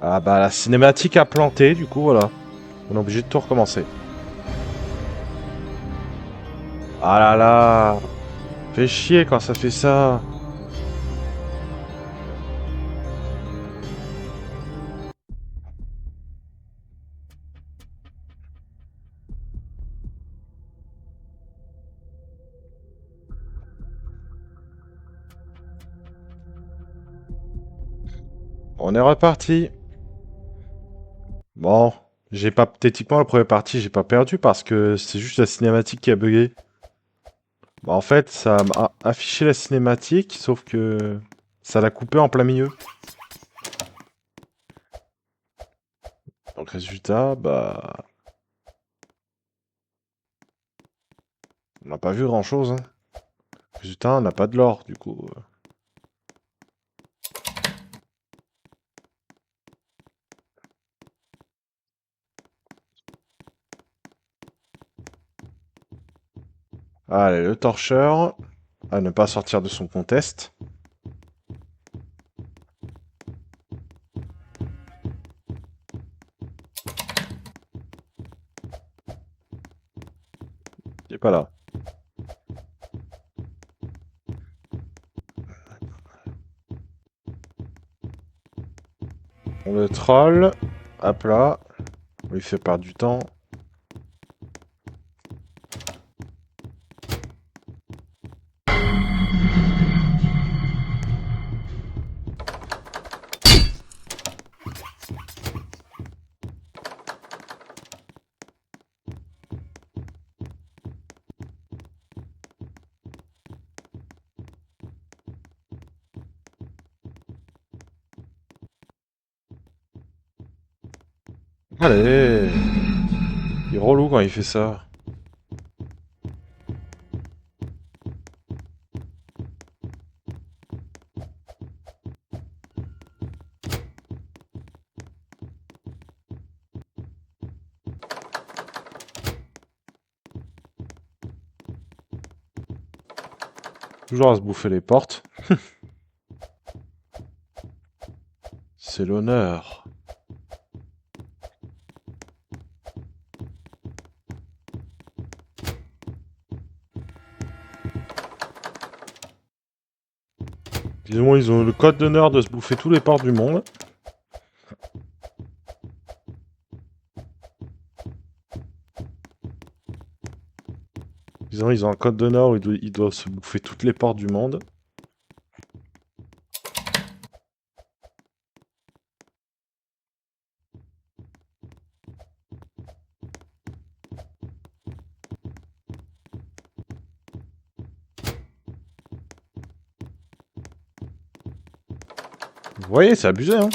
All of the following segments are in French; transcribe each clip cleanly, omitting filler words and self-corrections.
Ah bah la cinématique a planté, du coup voilà. On est obligé de tout recommencer. Ah là là. Fait chier quand ça fait ça. On est reparti. Bon, j'ai pas... Techniquement, la première partie, j'ai pas perdu parce que c'est juste la cinématique qui a bugué. Bah, en fait, ça m'a affiché la cinématique, sauf que ça l'a coupé en plein milieu. Donc résultat, bah... On n'a pas vu grand-chose, hein. Résultat, on n'a pas de l'or, du coup. Allez, le torcheur. À ne pas sortir de son contest. Il est pas là. On le troll. Hop là. On lui fait perdre du temps. Allez. Il est relou quand il fait ça. Toujours à se bouffer les portes. C'est l'honneur. Disons, ils ont le code d'honneur de se bouffer tous les portes du monde. Disons, ils ont un code d'honneur où ils doivent se bouffer toutes les portes du monde. Vous voyez, c'est abusé, hein.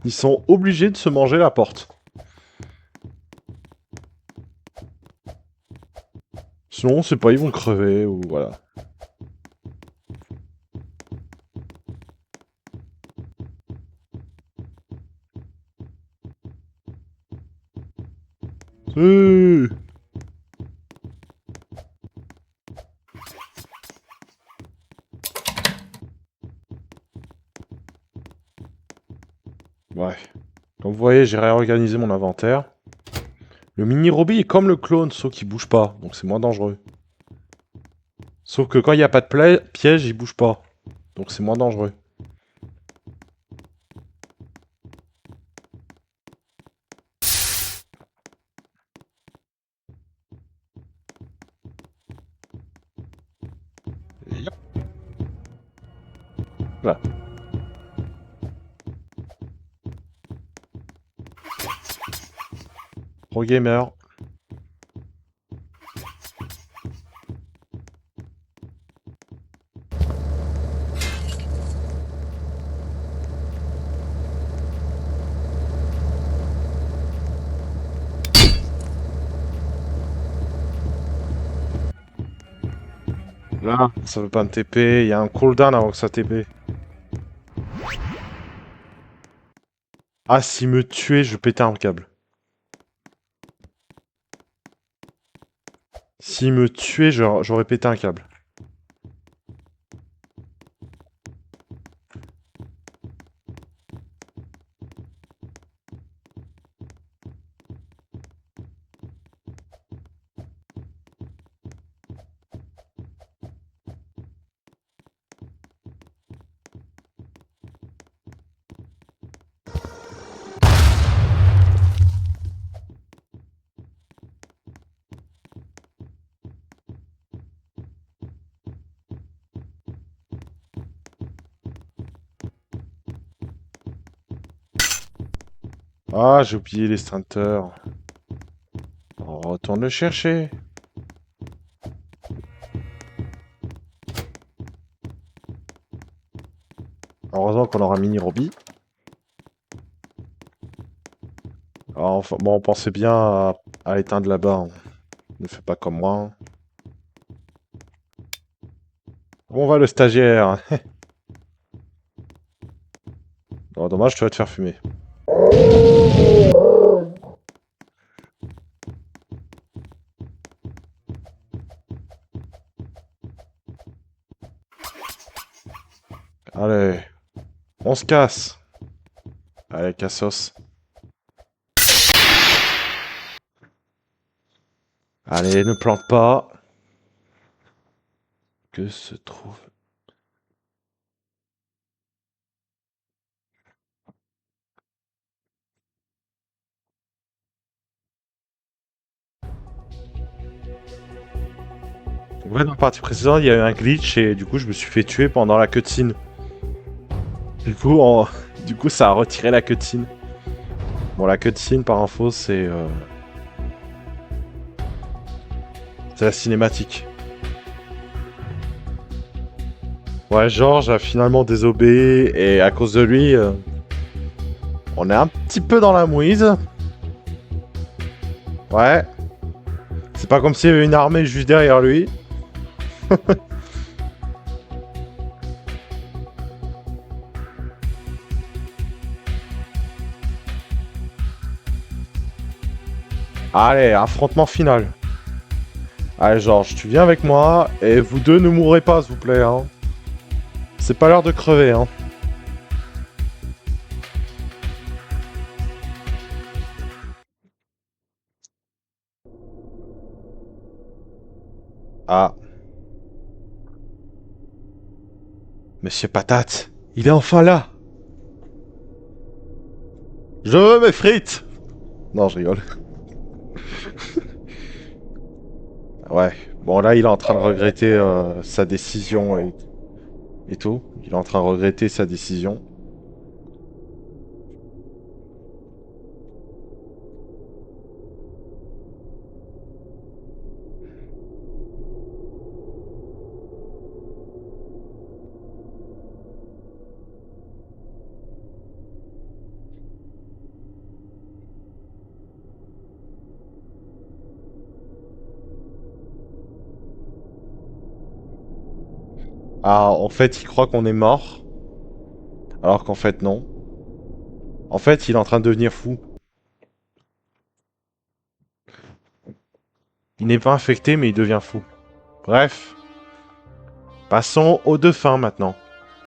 Ils sont obligés de se manger la porte. Sinon, on sait pas, ils vont crever ou voilà. Euh. Ouais. Comme vous voyez, j'ai réorganisé mon inventaire. Le mini Robbie est comme le clone, sauf qu'il bouge pas, donc c'est moins dangereux. Sauf que quand il n'y a pas de piège, il bouge pas. Donc c'est moins dangereux. Yep. Voilà. Pro gamer. Là, ça veut pas me TP, il y a un cooldown avant que ça TP. Ah, s'il me tuait, je pétais un câble. S'il me tuait, j'aurais pété un câble. Ah, j'ai oublié l'extincteur. On retourne le chercher. Heureusement qu'on aura mini Robbie. Alors, enfin, bon, on pensait bien à éteindre là-bas, hein. Ne fais pas comme moi, hein. On va le stagiaire. Oh, dommage, tu vas te faire fumer. Allez, on se casse. Allez, cassos. Allez, ne plante pas. Que se trouve... Ouais, dans la partie précédente, il y a eu un glitch et du coup, je me suis fait tuer pendant la cutscene. Du coup, du coup, ça a retiré la cutscene. Bon, la cutscene, par info, c'est la cinématique. Ouais, Georges a finalement désobéi et à cause de lui, on est un petit peu dans la mouise. Ouais. C'est pas comme s'il y avait une armée juste derrière lui. Allez, affrontement final. Allez, Georges, tu viens avec moi et vous deux ne mourrez pas, s'il vous plaît, hein. C'est pas l'heure de crever, hein. Ah, Monsieur Patate, il est enfin là. Je veux mes frites. Non, je rigole. Ouais. Bon, là, il est en train de regretter sa décision et tout. Il est en train de regretter sa décision. Ah, en fait, il croit qu'on est mort. Alors qu'en fait, non. En fait, il est en train de devenir fou. Il n'est pas infecté, mais il devient fou. Bref. Passons aux deux fins maintenant.